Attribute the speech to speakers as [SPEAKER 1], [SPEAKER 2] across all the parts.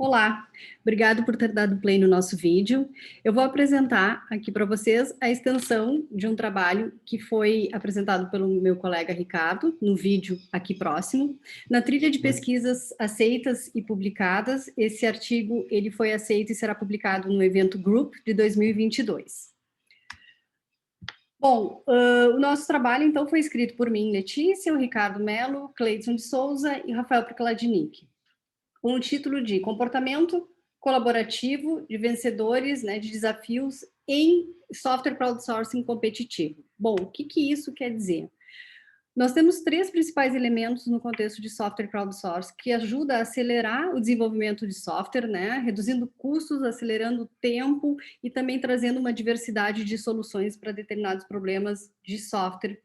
[SPEAKER 1] Olá, obrigado por ter dado play no nosso vídeo. Eu vou apresentar aqui para vocês a extensão de um trabalho que foi apresentado pelo meu colega Ricardo, no vídeo aqui próximo. Na trilha de pesquisas aceitas e publicadas, esse artigo ele foi aceito e será publicado no evento Group de 2022. Bom, o nosso trabalho, então, foi escrito por mim, Letícia, o Ricardo Mello, Cleiton de Souza e Rafael Pricladinic, com o título de Comportamento Colaborativo de Vencedores, né, de Desafios em Software Crowdsourcing Competitivo. Bom, o que isso quer dizer? Nós temos três principais elementos no contexto de software crowdsourcing que ajuda a acelerar o desenvolvimento de software, né, reduzindo custos, acelerando o tempo e também trazendo uma diversidade de soluções para determinados problemas de software.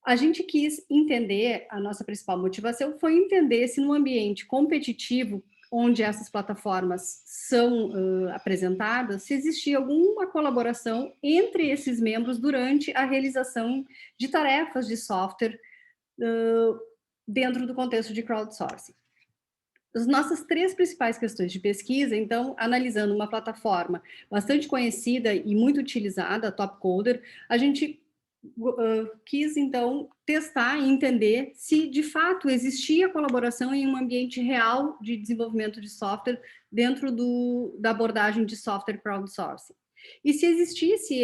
[SPEAKER 1] A gente quis entender, a nossa principal motivação foi entender se no ambiente competitivo, onde essas plataformas são apresentadas, se existia alguma colaboração entre esses membros durante a realização de tarefas de software dentro do contexto de crowdsourcing. As nossas três principais questões de pesquisa, então, analisando uma plataforma bastante conhecida e muito utilizada, a Topcoder, a gente quis, então, testar e entender se, de fato, existia colaboração em um ambiente real de desenvolvimento de software dentro da abordagem de software crowdsourcing. E se existisse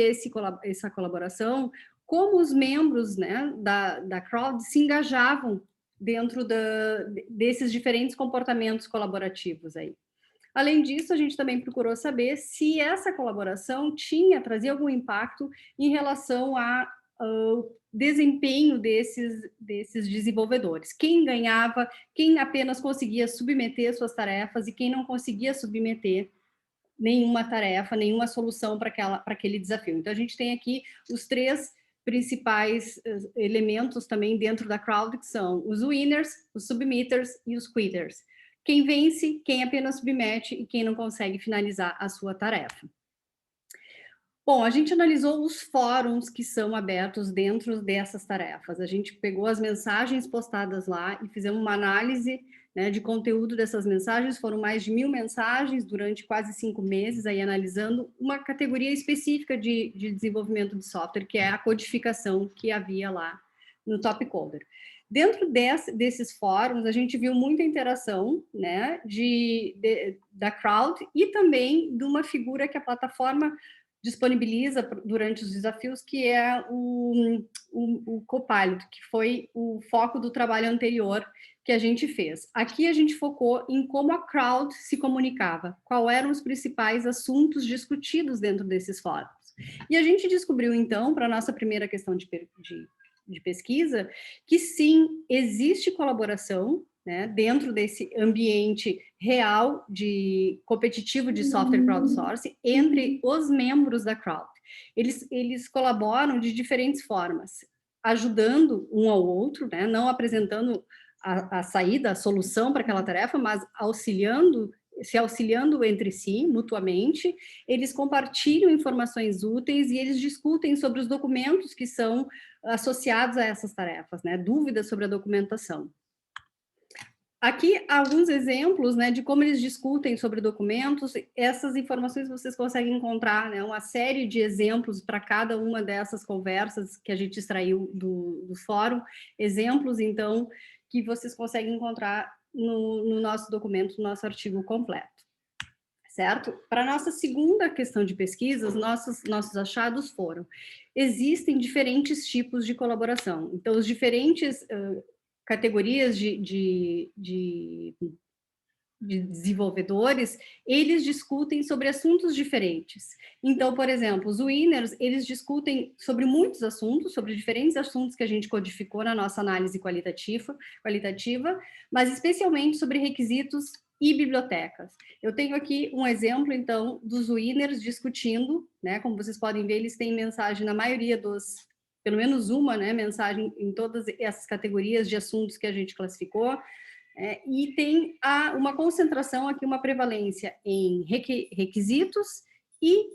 [SPEAKER 1] essa colaboração, como os membros, né, da crowd se engajavam dentro desses diferentes comportamentos colaborativos aí. Além disso, a gente também procurou saber se essa colaboração trazia algum impacto em relação ao desempenho desses desenvolvedores. Quem ganhava, quem apenas conseguia submeter suas tarefas e quem não conseguia submeter nenhuma tarefa, nenhuma solução para aquele desafio. Então, a gente tem aqui os três principais elementos também dentro da crowd, que são os winners, os submitters e os quitters. Quem vence, quem apenas submete e quem não consegue finalizar a sua tarefa. Bom, a gente analisou os fóruns que são abertos dentro dessas tarefas. A gente pegou as mensagens postadas lá e fizemos uma análise, né, de conteúdo dessas mensagens. Foram mais de 1000 mensagens durante quase 5 meses, aí analisando uma categoria específica de desenvolvimento de software, que é a codificação que havia lá no Topcoder. Dentro desses fóruns, a gente viu muita interação, né, da crowd e também de uma figura que a plataforma disponibiliza durante os desafios, que é o Copilot, que foi o foco do trabalho anterior que a gente fez. Aqui a gente focou em como a crowd se comunicava, quais eram os principais assuntos discutidos dentro desses fóruns. E a gente descobriu, então, para a nossa primeira questão de pesquisa, que sim, existe colaboração, né, dentro desse ambiente real de competitivo de software crowdsourcing entre os membros da crowd. Eles colaboram de diferentes formas, ajudando um ao outro, né, não apresentando a saída, a solução para aquela tarefa, mas se auxiliando entre si, mutuamente. Eles compartilham informações úteis e eles discutem sobre os documentos que são associados a essas tarefas, né, dúvidas sobre a documentação. Aqui, alguns exemplos, né, de como eles discutem sobre documentos. Essas informações vocês conseguem encontrar, né, uma série de exemplos para cada uma dessas conversas que a gente extraiu do fórum. Exemplos, então, que vocês conseguem encontrar no nosso documento, no nosso artigo completo. Certo? Para a nossa segunda questão de pesquisas, nossos achados foram: existem diferentes tipos de colaboração. Então, os diferentes categorias de desenvolvedores, eles discutem sobre assuntos diferentes. Então, por exemplo, os winners, eles discutem sobre muitos assuntos, sobre diferentes assuntos que a gente codificou na nossa análise qualitativa, mas especialmente sobre requisitos e bibliotecas. Eu tenho aqui um exemplo, então, dos winners discutindo, né? Como vocês podem ver, eles têm mensagem na maioria pelo menos uma, né, mensagem em todas essas categorias de assuntos que a gente classificou. E tem uma concentração aqui, uma prevalência em requisitos e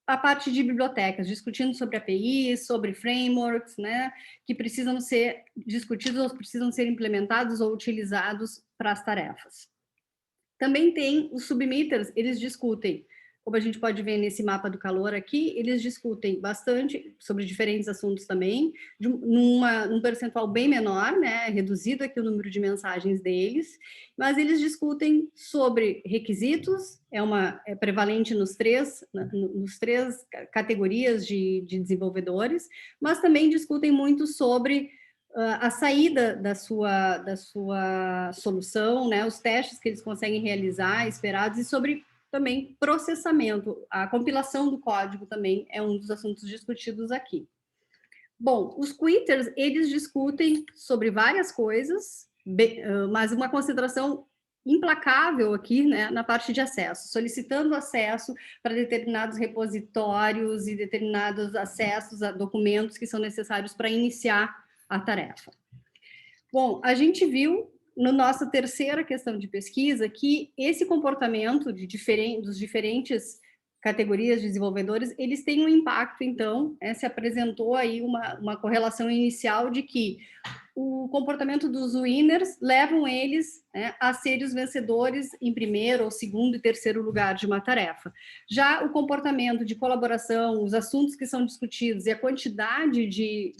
[SPEAKER 1] a parte de bibliotecas, discutindo sobre APIs, sobre frameworks, né, que precisam ser discutidos ou precisam ser implementados ou utilizados para as tarefas. Também tem os submitters, eles discutem, como a gente pode ver nesse mapa do calor aqui, eles discutem bastante sobre diferentes assuntos também, num percentual bem menor, né, reduzido aqui o número de mensagens deles, mas eles discutem sobre requisitos, é prevalente nos três categorias de desenvolvedores, mas também discutem muito sobre a saída da sua solução, né, os testes que eles conseguem realizar, esperados, e sobre também processamento. A compilação do código também é um dos assuntos discutidos aqui. Bom, os quitters, eles discutem sobre várias coisas, mas uma concentração implacável aqui, né, na parte de acesso, solicitando acesso para determinados repositórios e determinados acessos a documentos que são necessários para iniciar a tarefa. Bom, a gente viu na nossa terceira questão de pesquisa que esse comportamento dos diferentes categorias de desenvolvedores, eles têm um impacto, então, se apresentou aí uma correlação inicial de que o comportamento dos winners levam eles, né, a serem os vencedores em primeiro, ou segundo e terceiro lugar de uma tarefa. Já o comportamento de colaboração, os assuntos que são discutidos e a quantidade de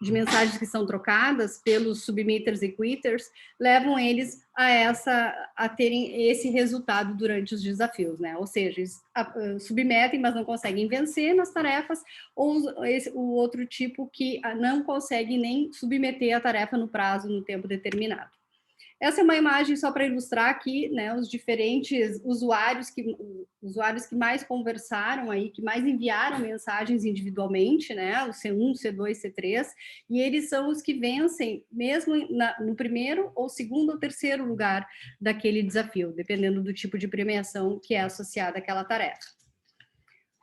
[SPEAKER 1] mensagens que são trocadas pelos submitters e quitters levam eles a terem esse resultado durante os desafios, né? Ou seja, eles submetem, mas não conseguem vencer nas tarefas, ou o outro tipo que não consegue nem submeter a tarefa no prazo, no tempo determinado. Essa é uma imagem só para ilustrar aqui, né, os diferentes usuários que mais conversaram aí, que mais enviaram mensagens individualmente, né, o C1, C2, C3, e eles são os que vencem mesmo no primeiro ou segundo ou terceiro lugar daquele desafio, dependendo do tipo de premiação que é associada àquela tarefa.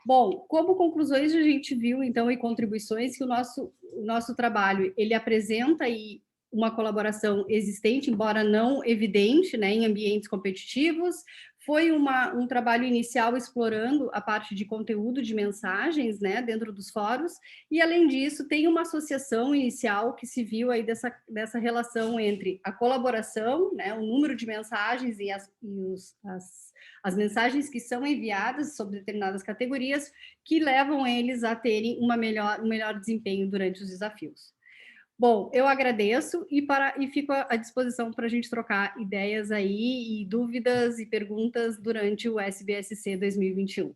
[SPEAKER 1] Bom, como conclusões a gente viu, então, e contribuições, que o nosso trabalho, ele apresenta aí uma colaboração existente, embora não evidente, né, em ambientes competitivos. Foi um trabalho inicial explorando a parte de conteúdo de mensagens, né, dentro dos fóruns, e, além disso, tem uma associação inicial que se viu aí dessa relação entre a colaboração, né, o número de mensagens e as mensagens que são enviadas sobre determinadas categorias, que levam eles a terem um melhor desempenho durante os desafios. Bom, eu agradeço e fico à disposição para a gente trocar ideias aí, e dúvidas e perguntas durante o SBSC 2021.